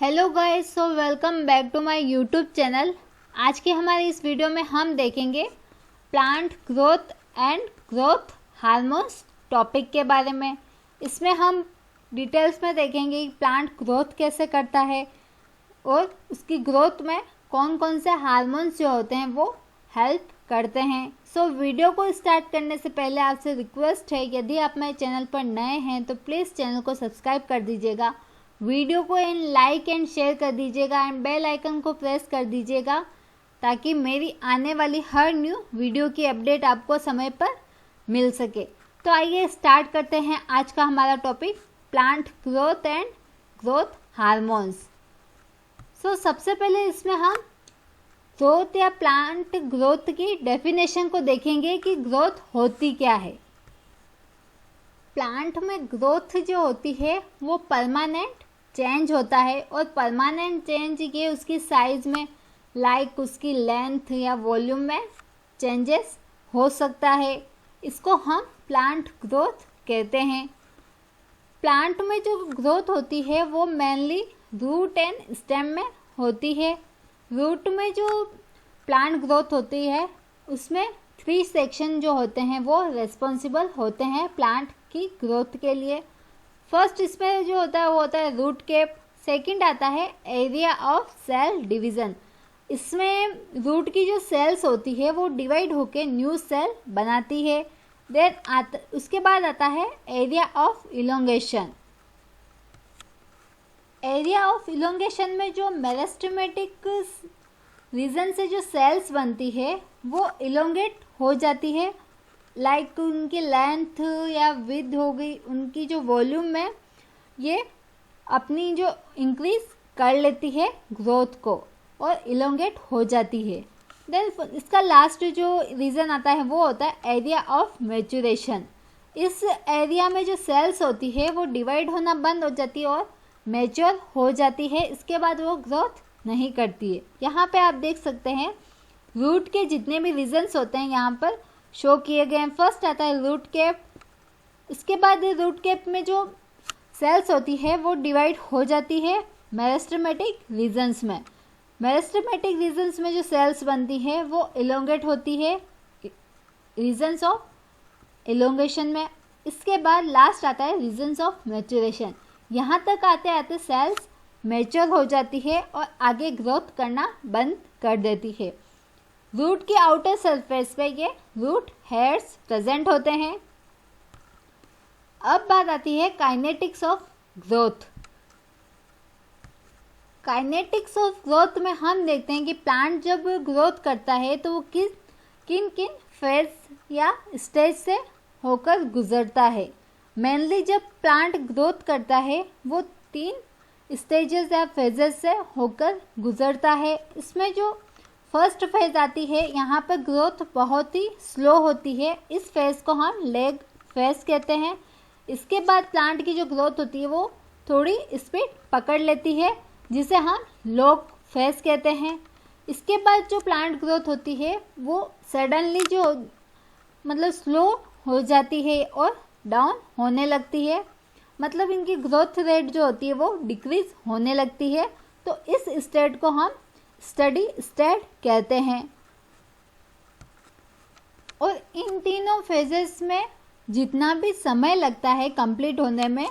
Hello guys, so welcome back to my YouTube channel. आज के हमारे इस वीडियो में हम देखेंगे plant growth and growth hormones topic के बारे में। इसमें हम डिटेल्स में देखेंगे कि प्लांट ग्रोथ कैसे करता है और उसकी ग्रोथ में कौन कौन से हार्मोन्स जो होते हैं वो हेल्प करते हैं। सो वीडियो को स्टार्ट करने से पहले आपसे रिक्वेस्ट है, यदि आप मेरे चैनल पर नए हैं तो प्लीज़ चैनल को सब्सक्राइब कर दीजिएगा, वीडियो को लाइक एंड शेयर कर दीजिएगा एंड बेल आइकन को प्रेस कर दीजिएगा ताकि मेरी आने वाली हर न्यू वीडियो की अपडेट आपको समय पर मिल सके। तो आइए स्टार्ट करते हैं आज का हमारा topic, plant growth and growth hormones. So सबसे पहले इसमें हम ग्रोथ या प्लांट ग्रोथ की डेफिनेशन को देखेंगे कि ग्रोथ होती क्या है। प्लांट में ग्रोथ जो होती है वो परमानेंट चेंज होता है और परमानेंट चेंज ये उसकी साइज में लाइक उसकी लेंथ या वॉल्यूम में चेंजेस हो सकता है। इसको हम प्लांट ग्रोथ कहते हैं। प्लांट में जो ग्रोथ होती है वो मेनली रूट एंड स्टेम में होती है। रूट में जो प्लांट ग्रोथ होती है उसमें 3 सेक्शन जो होते हैं वो रिस्पॉन्सिबल होते हैं प्लांट की ग्रोथ के लिए। फर्स्ट इसमें जो होता है वो होता है रूट कैप। सेकंड आता है एरिया ऑफ सेल डिवीज़न। इसमें रूट की जो सेल्स होती है वो डिवाइड होकर न्यू सेल बनाती है। देन उसके बाद आता है area of elongation. Area of elongation में जो मेरिस्टेमेटिक रीजन से जो सेल्स बनती है वो इलोंगेट हो जाती है, लाइक उनकी लेंथ या विड्थ हो गई, उनकी जो वॉल्यूम में ये अपनी जो इंक्रीज कर लेती है ग्रोथ को और इलोंगेट हो जाती है। देन इसका लास्ट जो रीज़न आता है वो होता है एरिया ऑफ मैच्योरेशन। इस एरिया में जो सेल्स होती है वो डिवाइड होना बंद हो जाती है और मैच्योर हो जाती है। इसके बाद वो ग्रोथ नहीं करती है। यहाँ पे आप देख सकते हैं रूट के जितने भी रीजन्स होते हैं यहाँ पर शो किए गए हैं। फर्स्ट आता है रूट कैप। इसके बाद रूट कैप में जो सेल्स होती है वो डिवाइड हो जाती है मेरिस्टेमेटिक रीजन्स में। मेरिस्टेमेटिक रीजन्स में जो सेल्स बनती है वो इलोंगेट होती है रीजन्स ऑफ इलोंगेशन में। इसके बाद लास्ट आता है रीजन्स ऑफ मैच्योरेशन। यहाँ तक आते आते सेल्स मैच्योर हो जाती है और आगे ग्रोथ करना बंद कर देती है। रूट के आउटर सरफेस पे ये रूट हेयर्स प्रेजेंट होते हैं। अब बात आती है kinetics of growth. Kinetics of growth में हम देखते हैं कि प्लांट जब ग्रोथ करता है तो वो किन किन फेज या स्टेज से होकर गुजरता है। मेनली जब प्लांट ग्रोथ करता है वो 3 स्टेजेस या फेजेस से होकर गुजरता है। इसमें जो फर्स्ट फेज आती है यहाँ पर ग्रोथ बहुत ही स्लो होती है। इस फेज को हम लेग फेज कहते हैं। इसके बाद प्लांट की जो ग्रोथ होती है वो थोड़ी स्पीड पकड़ लेती है जिसे हम लॉग फेज कहते हैं। इसके बाद जो प्लांट ग्रोथ होती है वो सडनली जो मतलब स्लो हो जाती है और डाउन होने लगती है, मतलब इनकी ग्रोथ रेट जो होती है वो डिक्रीज होने लगती है। तो इस स्टेट को हम स्टडी स्टेट कहते हैं। और इन तीनों फेजेस में जितना भी समय लगता है कंप्लीट होने में,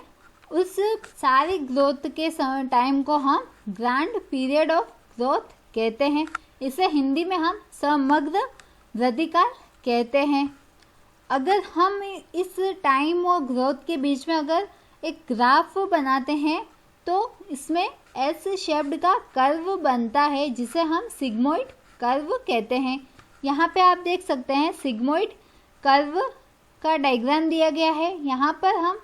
उस सारी ग्रोथ के टाइम को हम ग्रांड पीरियड ऑफ ग्रोथ कहते हैं। इसे हिंदी में हम समग्र वृद्धिकाल कहते हैं। अगर हम इस टाइम और ग्रोथ के बीच में अगर एक ग्राफ बनाते हैं तो इसमें एस शेप्ड का कर्व बनता है जिसे हम सिग्मोइड कर्व कहते हैं। यहाँ पे आप देख सकते हैं सिग्मोइड कर्व का डायग्राम दिया गया है। यहाँ पर हम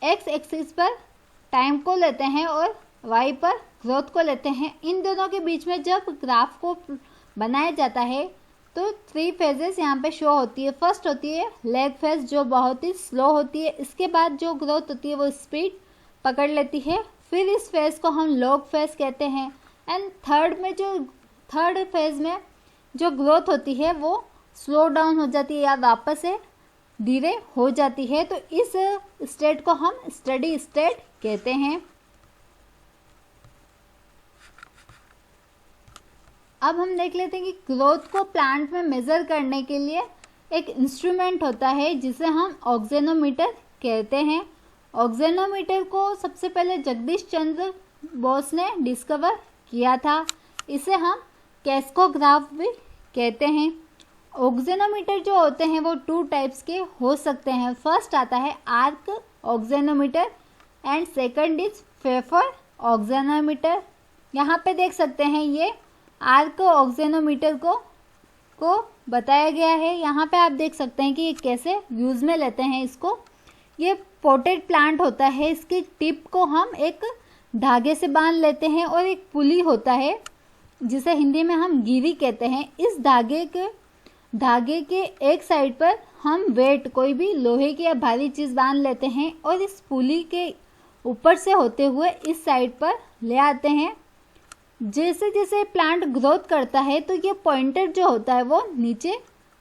एक्स एक्सिस पर टाइम को लेते हैं और वाई पर ग्रोथ को लेते हैं। इन दोनों के बीच में जब ग्राफ को बनाया जाता है तो 3 फेजेस यहाँ पे शो होती है। फर्स्ट होती है लेग फेज जो बहुत ही स्लो होती है। इसके बाद जो ग्रोथ होती है वो स्पीड पकड़ लेती है। फिर इस फेज को हम लॉग फेज कहते हैं। एंड थर्ड फेज में जो ग्रोथ होती है वो स्लो डाउन हो जाती है या वापस से धीरे हो जाती है। तो इस स्टेट को हम स्टडी स्टेट कहते हैं। अब हम देख लेते हैं कि ग्रोथ को प्लांट में मेज़र करने के लिए एक इंस्ट्रूमेंट होता है जिसे हम ऑक्सेनोमीटर कहते हैं। ऑक्सेनोमीटर को सबसे पहले जगदीश चंद्र बोस ने डिस्कवर किया था। इसे हम कैस्कोग्राफ भी कहते हैं। ऑक्सेनोमीटर जो होते हैं वो 2 टाइप्स के हो सकते हैं। फर्स्ट आता है arc auxanometer and second is Pfeffer auxanometer. यहाँ पे देख सकते हैं ये आर्क ऑक्सेनोमीटर को बताया गया है। यहाँ पे आप देख सकते हैं कि ये कैसे यूज़ में लेते हैं इसको। ये पोटेड प्लांट होता है, इसकी टिप को हम एक धागे से बांध लेते हैं और एक पुली होता है जिसे हिंदी में हम गिरी कहते हैं। इस धागे के एक साइड पर हम वेट कोई भी लोहे की या भारी चीज़ बांध लेते हैं और इस पुली के ऊपर से होते हुए इस साइड पर ले आते हैं। जैसे जैसे प्लांट ग्रोथ करता है तो ये पॉइंटर जो होता है वो नीचे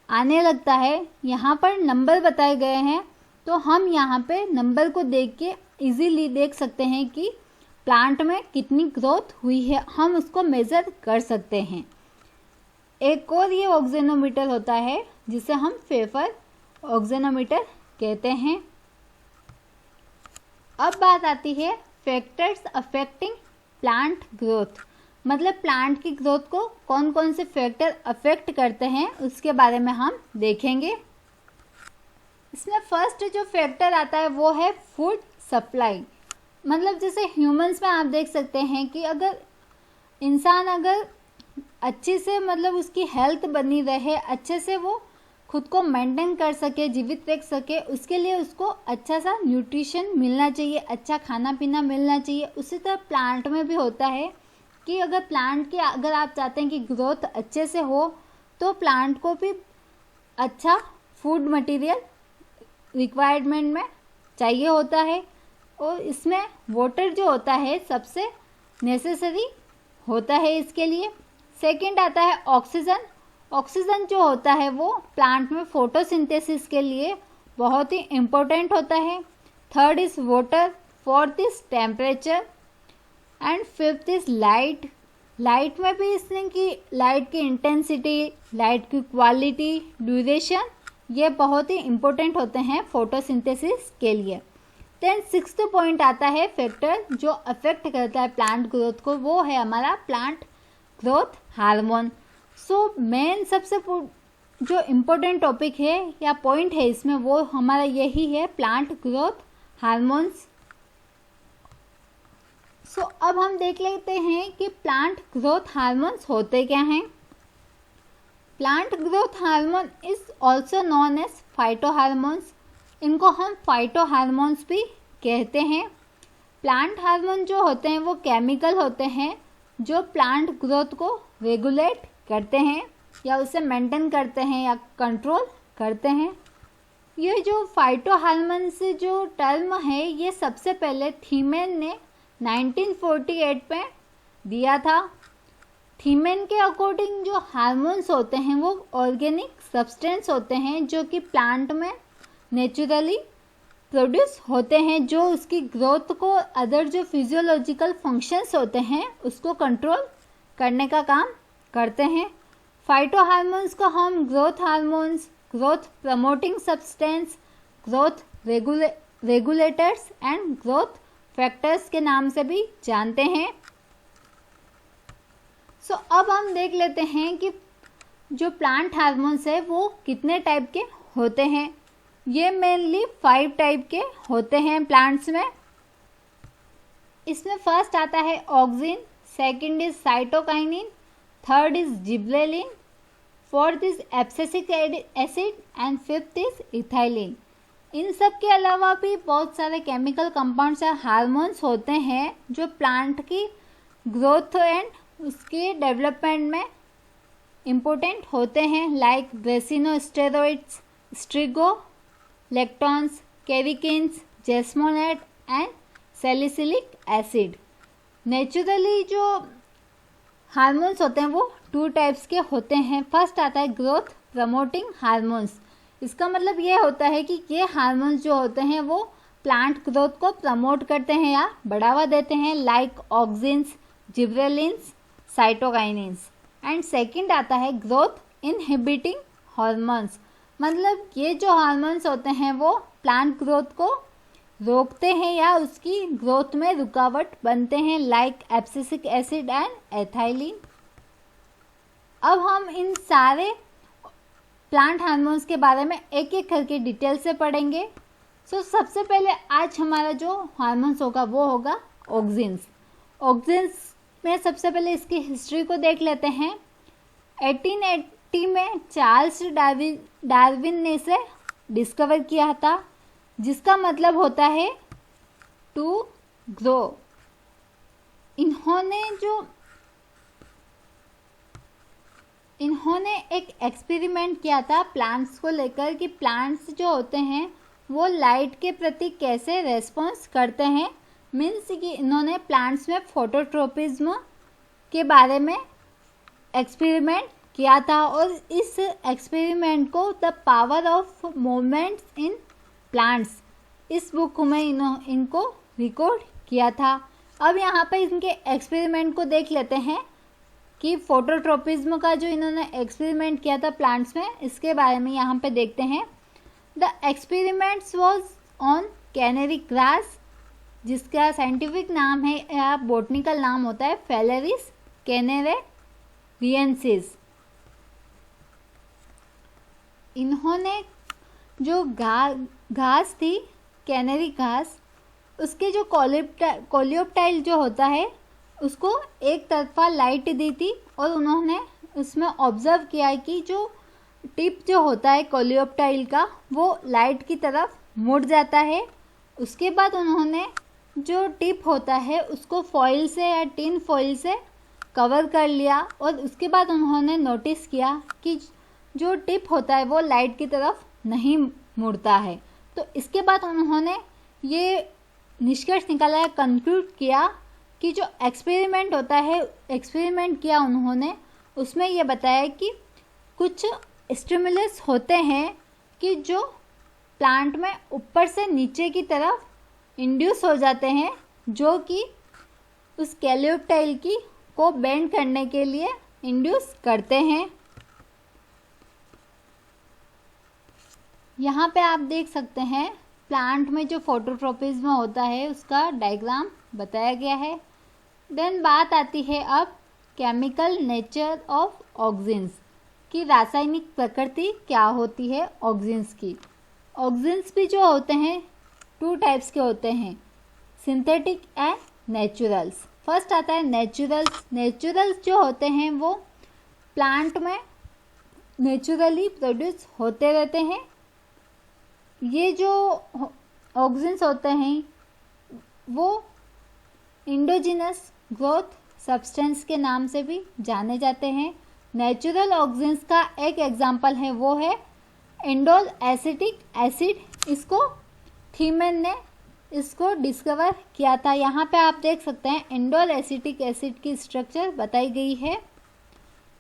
आने लगता है। यहाँ पर नंबर बताए गए हैं तो हम यहाँ पे नंबर को देख के इजीली देख सकते हैं कि प्लांट में कितनी ग्रोथ हुई है, हम उसको मेज़र कर सकते हैं। एक और ये ऑक्सेनोमीटर होता है जिसे हम फेफर ऑक्सेनोमीटर कहते हैं। अब बात आती है फैक्टर्स अफेक्टिंग प्लांट ग्रोथ, मतलब प्लांट की ग्रोथ को कौन कौन से फैक्टर अफेक्ट करते हैं उसके बारे में हम देखेंगे। इसमें फर्स्ट जो फैक्टर आता है वो है फूड सप्लाई। मतलब जैसे ह्यूमंस में आप देख सकते हैं कि अगर इंसान अगर अच्छे से मतलब उसकी हेल्थ बनी रहे, अच्छे से वो खुद को मेंटेन कर सके, जीवित रख सके, उसके लिए उसको अच्छा सा न्यूट्रिशन मिलना चाहिए, अच्छा खाना पीना मिलना चाहिए। उसी तरह प्लांट में भी होता है कि अगर प्लांट की अगर आप चाहते हैं कि ग्रोथ अच्छे से हो तो प्लांट को भी अच्छा फूड मटेरियल रिक्वायरमेंट में चाहिए होता है और इसमें वाटर जो होता है सबसे नेसेसरी होता है इसके लिए। सेकंड आता है ऑक्सीजन। ऑक्सीजन जो होता है वो प्लांट में फोटोसिंथेसिस के लिए बहुत ही इम्पोर्टेंट होता है। Third is water, fourth is temperature and fifth is light. Light में भी इसने कि लाइट की इंटेंसिटी, लाइट की क्वालिटी, ड्यूरेशन, ये बहुत ही इम्पोर्टेंट होते हैं फोटोसिंथेसिस के लिए। देन सिक्स्थ पॉइंट आता है फैक्टर जो अफेक्ट करता है प्लांट ग्रोथ को, वो है हमारा plant growth hormone. So main सबसे जो इम्पोर्टेंट टॉपिक है या पॉइंट है इसमें वो हमारा यही है प्लांट ग्रोथ हार्मोन्स। सो अब हम देख लेते हैं कि प्लांट ग्रोथ हार्मोन्स होते क्या हैं। Plant growth hormone is also known as phytohormones. इनको हम फाइटो हार्मोन्स भी कहते हैं। प्लांट हार्मोन जो होते हैं वो केमिकल होते हैं जो प्लांट ग्रोथ को रेगुलेट करते हैं या उसे मेंटेन करते हैं या कंट्रोल करते हैं। ये जो फाइटो हार्मोन्स जो टर्म है ये सबसे पहले थीमेन ने 1948 में दिया था। थीमेन के अकॉर्डिंग जो हार्मोन्स होते हैं वो ऑर्गेनिक सब्सटेंस होते हैं जो कि प्लांट में नेचुरली प्रोड्यूस होते हैं, जो उसकी ग्रोथ को अदर जो फिजियोलॉजिकल फंक्शंस होते हैं उसको कंट्रोल करने का काम करते हैं। फाइटो हार्मोन्स को हम growth hormones, growth promoting substance, growth regulators and growth factors के नाम से भी जानते हैं। सो अब हम देख लेते हैं कि जो प्लांट हार्मोन्स है वो कितने टाइप के होते हैं। ये मेनली 5 टाइप के होते हैं प्लांट्स में। इसमें फर्स्ट आता है auxin, second is cytokinin, third is gibberellin, fourth is abscisic acid and fifth is ethylene. इन सब के अलावा भी बहुत सारे केमिकल कंपाउंड्स या हार्मोन्स होते हैं जो प्लांट की ग्रोथ एंड उसके डेवलपमेंट में इम्पोर्टेंट होते हैं, like brassinosteroids, strigolactones, karrikins, jasmonate and salicylic acid. Naturally जो हार्मोन्स होते हैं वो 2 टाइप्स के होते हैं। फर्स्ट आता है ग्रोथ प्रमोटिंग हार्मोन्स। इसका मतलब ये होता है कि ये हार्मोन्स जो होते हैं वो प्लांट ग्रोथ को प्रमोट करते हैं या बढ़ावा देते हैं, like auxins, gibberellins, cytokinins. And second आता है ग्रोथ इनहिबिटिंग हार्मोन्स, मतलब ये जो हार्मोन्स होते हैं वो प्लांट ग्रोथ को रोकते हैं या उसकी ग्रोथ में रुकावट बनते हैं, like abscisic acid and ethylene. अब हम इन सारे प्लांट हार्मोन्स के बारे में एक एक करके डिटेल से पढ़ेंगे। सबसे पहले आज हमारा जो हार्मोन्स होगा वो होगा ऑक्सिन्स। ऑक्सिन्स में सबसे पहले इसकी हिस्ट्री को देख लेते हैं। 1880 में चार्ल्स डार्विन ने इसे डिस्कवर किया था, जिसका मतलब होता है टू ग्रो। इन्होंने एक एक्सपेरिमेंट किया था प्लांट्स को लेकर कि प्लांट्स जो होते हैं वो लाइट के प्रति कैसे रेस्पॉन्स करते हैं। मीन्स कि इन्होंने प्लांट्स में फोटोट्रोपिज्म के बारे में एक्सपेरिमेंट किया था और इस एक्सपेरिमेंट को the power of movements in plants, इस बुक में इनको रिकॉर्ड किया था। अब यहाँ पर इनके एक्सपेरिमेंट को देख लेते हैं कि फोटोट्रोपिज्म का जो इन्होंने एक्सपेरिमेंट किया था प्लांट्स में, इसके बारे में यहाँ पे देखते हैं। The experiments was on canary grass, जिसका साइंटिफिक नाम है या बोटनिकल नाम होता है फेलेरिस कैनेरेरियंसिस। इन्होंने जो घास थी कैनरी घास, उसके जो कोलियोप्टाइल जो होता है उसको एक तरफा लाइट दी थी और उन्होंने उसमें ऑब्जर्व किया कि जो टिप जो होता है कोलियोप्टाइल का वो लाइट की तरफ मुड़ जाता है। उसके बाद उन्होंने जो टिप होता है उसको फॉइल से या टिन फॉइल से कवर कर लिया और उसके बाद उन्होंने नोटिस किया कि जो टिप होता है वो लाइट की तरफ नहीं मुड़ता है। तो इसके बाद उन्होंने ये निष्कर्ष निकाला है, कंक्लूड किया कि जो एक्सपेरिमेंट होता है, एक्सपेरिमेंट किया उन्होंने, उसमें ये बताया कि कुछ स्टिमुलस होते हैं कि जो प्लांट में ऊपर से नीचे की तरफ इंड्यूस हो जाते हैं, जो कि उस कैलियोप्टाइल की को बेंड करने के लिए इंड्यूस करते हैं। यहाँ पे आप देख सकते हैं प्लांट में जो फोटोट्रोपिज्म होता है उसका डायग्राम बताया गया है। देन बात आती है अब केमिकल नेचर ऑफ ऑक्सिन्स की, रासायनिक प्रकृति क्या होती है ऑक्सिन्स की। ऑक्सिन्स भी जो होते हैं टू टाइप्स के होते हैं, सिंथेटिक एंड नेचुरल्स। फर्स्ट आता है नेचुरल्स। नेचुरल्स जो होते हैं वो प्लांट में नेचुरली प्रोड्यूस होते रहते हैं। ये जो ऑक्सिन्स होते हैं वो इंडोजिनस ग्रोथ सब्सटेंस के नाम से भी जाने जाते हैं। नेचुरल ऑक्सिन्स का एक एग्जांपल है वो है इंडोल एसिटिक एसिड। इसको थीमेन ने इसको डिस्कवर किया था। यहाँ पे आप देख सकते हैं इंडोल एसिटिक एसिड की स्ट्रक्चर बताई गई है।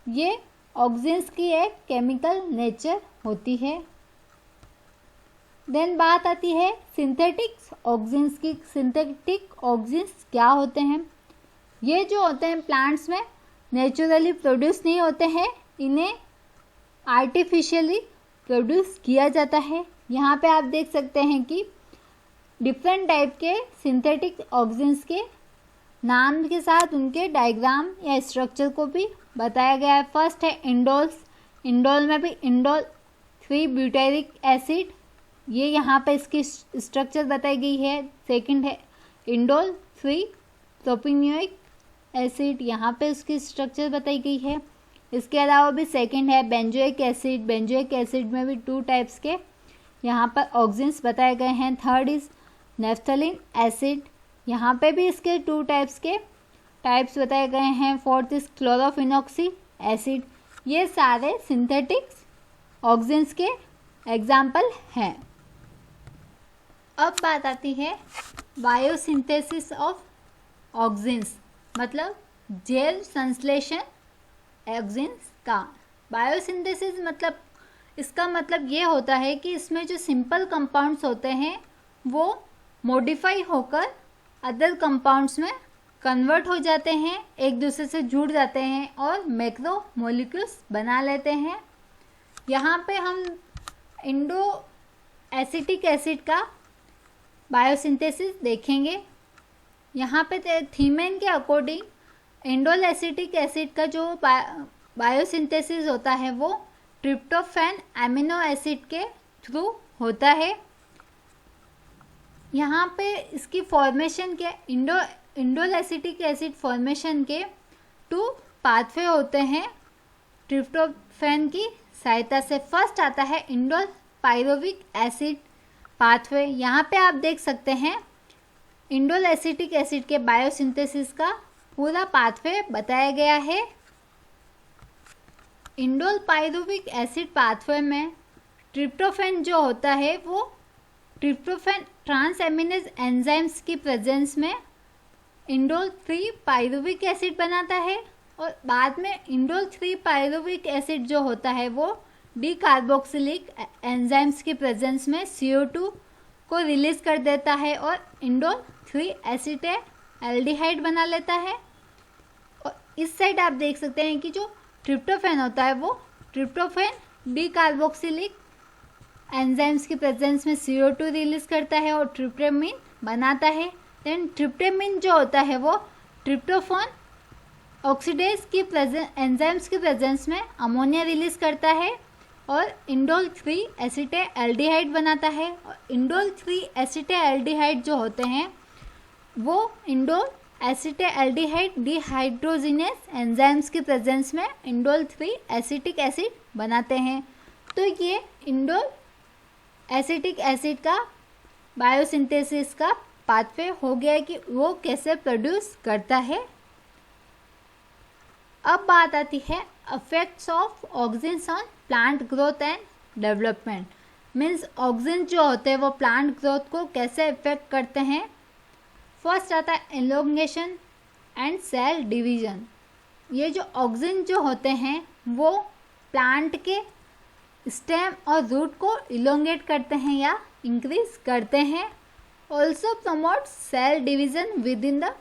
ये ऑक्सिन्स की एक केमिकल नेचर होती है। देन बात आती है सिंथेटिक ऑक्सिन्स की। सिंथेटिक ऑक्सिन्स क्या होते हैं? ये जो होते हैं प्लांट्स में नेचुरली प्रोड्यूस नहीं होते हैं, इन्हें आर्टिफिशियली प्रोड्यूस किया जाता है। यहाँ पे आप देख सकते हैं कि डिफरेंट टाइप के सिंथेटिक ऑक्सिन्स के नाम के साथ उनके डायग्राम या स्ट्रक्चर को भी बताया गया है। फर्स्ट है इंडोल्स। इंडोल में भी इंडोल 3 ब्यूटाइरिक एसिड, ये यहाँ पे इसकी स्ट्रक्चर बताई गई है। सेकंड है इंडोल 3 प्रोपिनोइक एसिड, यहाँ पे उसकी स्ट्रक्चर बताई गई है। इसके अलावा भी सेकंड है बेंजोइक एसिड। बेंजोइक एसिड में भी 2 टाइप्स के यहाँ पर ऑक्सिन्स बताए गए हैं। थर्ड इज नेफ्थलीन एसिड, यहाँ पे भी इसके 2 टाइप्स के टाइप्स बताए गए हैं। Fourth is chlorophenoxy acid. ये सारे सिंथेटिक ऑक्सिन्स के एग्जाम्पल हैं। अब बात आती है बायोसिंथेसिस ऑफ ऑक्सिन्स, मतलब जैव संश्लेषण ऑक्सिन्स का। बायोसिंथेसिस मतलब इसका मतलब ये होता है कि इसमें जो सिंपल कंपाउंड्स होते हैं वो मॉडिफाई होकर अदर कंपाउंड्स में कन्वर्ट हो जाते हैं, एक दूसरे से जुड़ जाते हैं और मैक्रो मॉलिक्यूल्स बना लेते हैं। यहाँ पे हम इंडो एसिटिक एसिड का बायोसिंथेसिस देखेंगे। यहाँ पे थीमेन के अकॉर्डिंग इंडोल एसिटिक एसिड का जो बायोसिंथेसिस होता है वो ट्रिप्टोफैन एमिनो एसिड के थ्रू होता है। यहाँ पे इसकी फॉर्मेशन के इंडोल एसिटिक एसिड फॉर्मेशन के 2 पाथवे होते हैं ट्रिप्टोफैन की सहायता से। फर्स्ट आता है इंडोल पायरुविक एसिड पाथवे। यहाँ पे आप देख सकते हैं इंडोल एसिटिक एसिड के बायोसिंथेसिस का पूरा पाथवे बताया गया है। इंडोल पायरुविक एसिड पाथवे में ट्रिप्टोफैन जो होता है वो ट्रिप्टोफैन ट्रांस एमिनेज एंजाइम्स की प्रेजेंस में इंडोल 3 पायरुविक एसिड बनाता है और बाद में इंडोल 3 पायरुविक एसिड जो होता है वो डी कार्बोक्सिलिक एंजाइम्स की प्रेजेंस में CO2 को रिलीज कर देता है और इंडोल 3 एसिटेल्डिहाइड बना लेता है। और इस साइड आप देख सकते हैं कि जो ट्रिप्टोफैन होता है वो ट्रिप्टोफैन डी कार्बोक्सिलिक एंजाइम्स की प्रेजेंस में CO2 रिलीज करता है और ट्रिप्टोमिन बनाता है। देन ट्रिप्टोमिन जो होता है वो ट्रिप्टोफैन ऑक्सीडेज की एंजाइम्स की प्रेजेंस में अमोनिया रिलीज करता है और इंडोल 3 एसिटेल्डिहाइड बनाता है। और इंडोल 3 एसिटेल्डिहाइड जो होते हैं वो इंडोल एसिटेल्डिहाइड डिहाइड्रोजिनेस एंजाइम्स की प्रेजेंस में इंडोल 3 एसिटिक एसिड बनाते हैं। तो ये इंडोल एसिटिक एसिड का बायोसिंथेसिस का पाथवे हो गया है कि वो कैसे प्रोड्यूस करता है। अब बात आती है effects of auxins on plant growth and development. Means auxin जो होते हैं वो प्लांट ग्रोथ को कैसे इफेक्ट करते हैं। फर्स्ट आता है एलोंगेशन एंड सेल डिवीजन। ये जो ऑक्सिन जो होते हैं वो प्लांट के स्टेम और रूट को इलोंगेट करते हैं या इंक्रीज करते हैं। Also promote cell division within the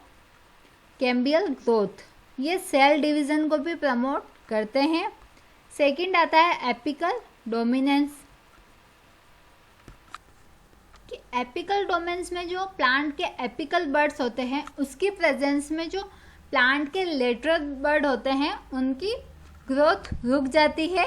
cambial growth. ये सेल डिवीजन को भी प्रमोट करते हैं। सेकंड आता है एपिकल डोमिनेंस। कि एपिकल डोमेन्स में जो प्लांट के एपिकल बर्ड्स होते हैं उसकी प्रेजेंस में जो प्लांट के लेटरल बर्ड होते हैं उनकी ग्रोथ रुक जाती है।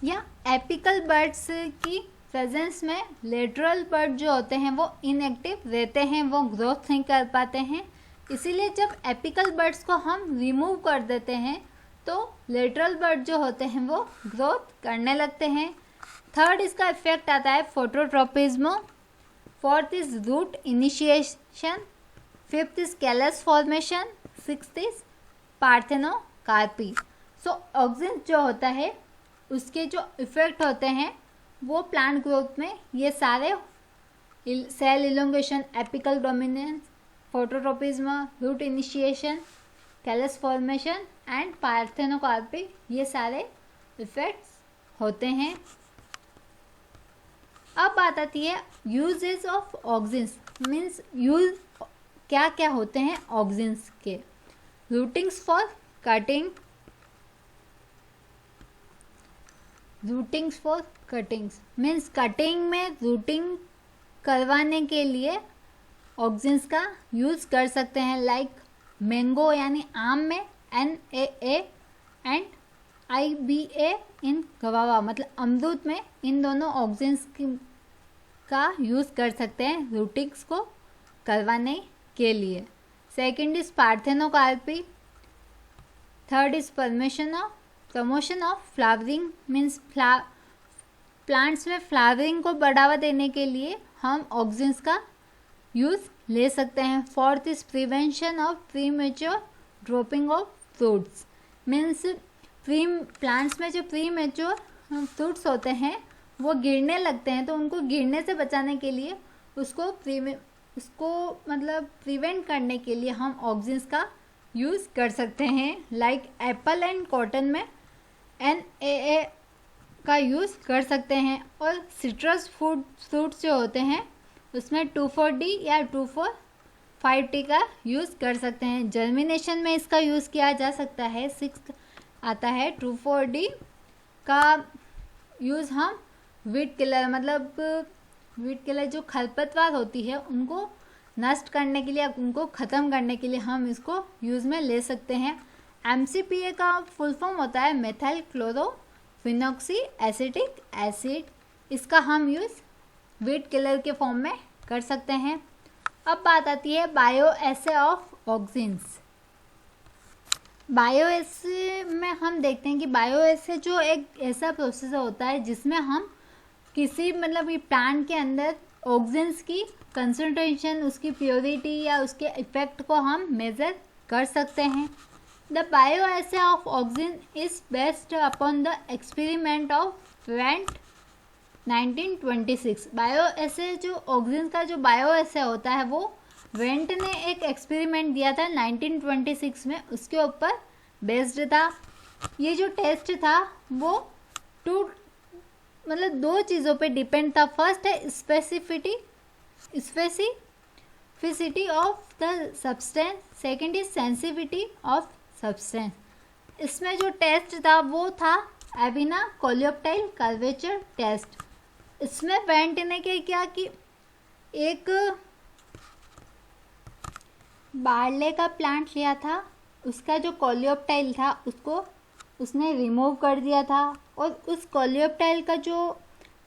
या एपिकल बर्ड्स की प्रेजेंस में लेटरल बर्ड जो होते हैं वो इनएक्टिव रहते हैं, वो ग्रोथ नहीं कर पाते हैं। इसीलिए जब एपिकल बर्ड्स को हम रिमूव कर देते हैं तो लेटरल बर्ड जो होते हैं वो ग्रोथ करने लगते हैं। थर्ड इसका इफेक्ट आता है phototropism. Fourth is root initiation. Fifth is callus formation. Sixth is parthenocarpy. So auxin जो होता है उसके जो इफेक्ट होते हैं वो प्लांट ग्रोथ में ये सारे cell elongation, apical dominance, phototropism, root initiation, callus formation and parthenocarpy ये सारे इफेक्ट्स होते हैं। अब बात आती है uses of auxins. Means use क्या क्या होते हैं ऑक्सिन्स के। Rootings for cutting. Rootings for cuttings means cutting में रूटिंग करवाने के लिए ऑक्सिन्स का यूज़ कर सकते हैं। लाइक मैंगो यानी आम में NAA एंड IBA इन गवावा मतलब अमरूद में इन दोनों ऑक्सिन्स का यूज़ कर सकते हैं रूटिंग्स को करवाने के लिए। Second is parthenocarpy. Third is promotion of flowering. Means plants में फ्लावरिंग को बढ़ावा देने के लिए हम ऑक्सिन्स का यूज़ ले सकते हैं। Fourth is prevention of premature dropping of fruits. Means plants में जो प्रीमेच्योर फ्रूट्स होते हैं वो गिरने लगते हैं तो उनको गिरने से बचाने के लिए उसको मतलब प्रिवेंट करने के लिए हम ऑक्सिन्स का यूज़ कर सकते हैं। लाइक एप्पल एंड कॉटन में NAA का यूज़ कर सकते हैं। और सिट्रस फ्रूट्स जो होते हैं उसमें 2,4-D या 2,4 5T का यूज़ कर सकते हैं। जर्मिनेशन में इसका यूज़ किया जा सकता है। 6 आता है 2,4-D का यूज़ हम वीड किलर, मतलब वीड किलर जो खरपतवार होती है उनको नष्ट करने के लिए, उनको ख़त्म करने के लिए हम इसको यूज़ में ले सकते हैं। MCPA का फुल फॉर्म होता है मेथाइल क्लोरोफिनॉक्सी एसिटिक एसिड। इसका हम यूज़ वीड किलर के फॉर्म में कर सकते हैं। अब बात आती है बायोएसे ऑफ ऑक्सिन्स। बायोएसे में हम देखते हैं कि बायोएसे जो एक ऐसा प्रोसेस होता है जिसमें हम किसी मतलब ये प्लांट के अंदर ऑक्सिन्स की कंसंट्रेशन, उसकी प्योरिटी या उसके इफेक्ट को हम मेज़र कर सकते हैं। The bioassay of auxin is based upon the experiment of went 1926। Bioassay जो ऑक्सिन का जो बायोएसे होता है वो वेंट ने एक एक्सपेरिमेंट दिया था 1926 में, उसके ऊपर बेस्ड था। ये जो टेस्ट था वो दो चीज़ों पे डिपेंड था। फर्स्ट है specificity of the substance, second is sensitivity of substance. इसमें जो टेस्ट था वो था एविना कोलियोप्टाइल कर्वेचर टेस्ट। इसमें वेंट ने क्या किया कि एक बार्ले का प्लांट लिया था, उसका जो कोलियोप्टाइल था उसको उसने रिमूव कर दिया था और उस कोलियोप्टाइल का जो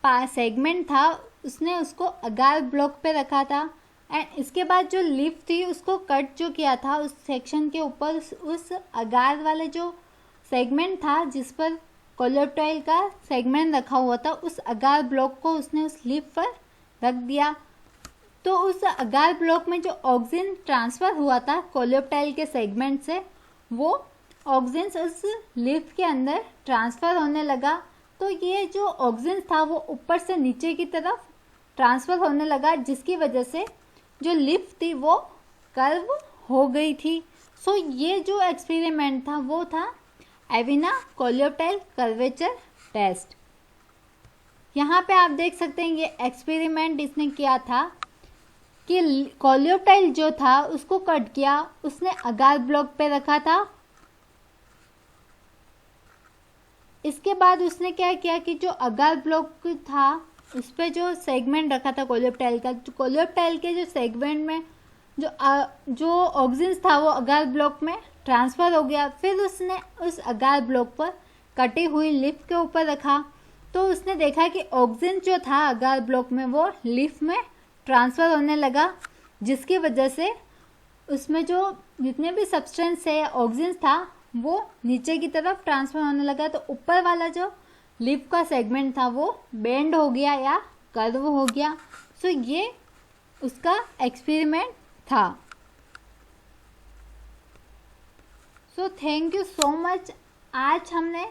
सेगमेंट था उसने उसको अगार ब्लॉक पे रखा था। एंड इसके बाद जो लीफ थी उसको कट जो किया था उस सेक्शन के ऊपर, उस अगार वाले जो सेगमेंट था जिस पर कोलियोप्टाइल का सेगमेंट रखा हुआ था, उस अगार ब्लॉक को उसने उस लीफ पर रख दिया। तो उस अगार ब्लॉक में जो ऑक्सिन ट्रांसफ़र हुआ था कोलियोप्टाइल के सेगमेंट से, वो ऑक्सिन उस लीफ के अंदर ट्रांसफ़र होने लगा। तो ये जो ऑक्सिन था वो ऊपर से नीचे की तरफ ट्रांसफ़र होने लगा, जिसकी वजह से जो लीफ थी वो कर्व हो गई थी। सो ये जो एक्सपेरिमेंट था वो था एविना कोलियोप्टाइल कर्वेचर टेस्ट। यहाँ पे आप देख सकते हैं ये एक्सपेरिमेंट इसने किया था कि कोलियोप्टाइल जो था उसको कट किया, उसने अगार ब्लॉक पे रखा था। इसके बाद उसने क्या किया कि जो अगार ब्लॉक था उस पर जो सेगमेंट रखा था कोलियोप्टाइल का, कोलियोप्टाइल के जो सेगमेंट में जो ऑक्सिन था वो अगार ब्लॉक में ट्रांसफ़र हो गया। फिर उसने उस अगार ब्लॉक पर कटी हुई लीफ के ऊपर रखा, तो उसने देखा कि ऑक्सिन जो था अगार ब्लॉक में वो लीफ में ट्रांसफ़र होने लगा, जिसकी वजह से उसमें जो जितने भी सब्सटेंस है ऑक्सिन था वो नीचे की तरफ ट्रांसफ़र होने लगा। तो ऊपर वाला जो लीफ का सेगमेंट था वो बेंड हो गया या कर्व हो गया। सो ये उसका एक्सपेरिमेंट था। So thank you so much. आज हमने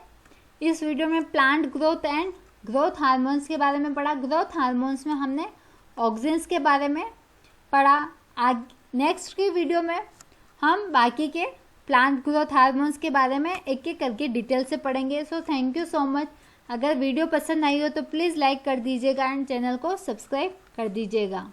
इस वीडियो में plant growth and growth hormones के बारे में पढ़ा। ग्रोथ हार्मोन्स में हमने ऑक्सिन्स के बारे में पढ़ा। नेक्स्ट की वीडियो में हम बाकी के प्लांट ग्रोथ हार्मोन्स के बारे में एक एक करके डिटेल से पढ़ेंगे। So thank you so much. अगर वीडियो पसंद आई हो तो प्लीज़ लाइक कर दीजिएगा एंड चैनल को सब्सक्राइब कर दीजिएगा।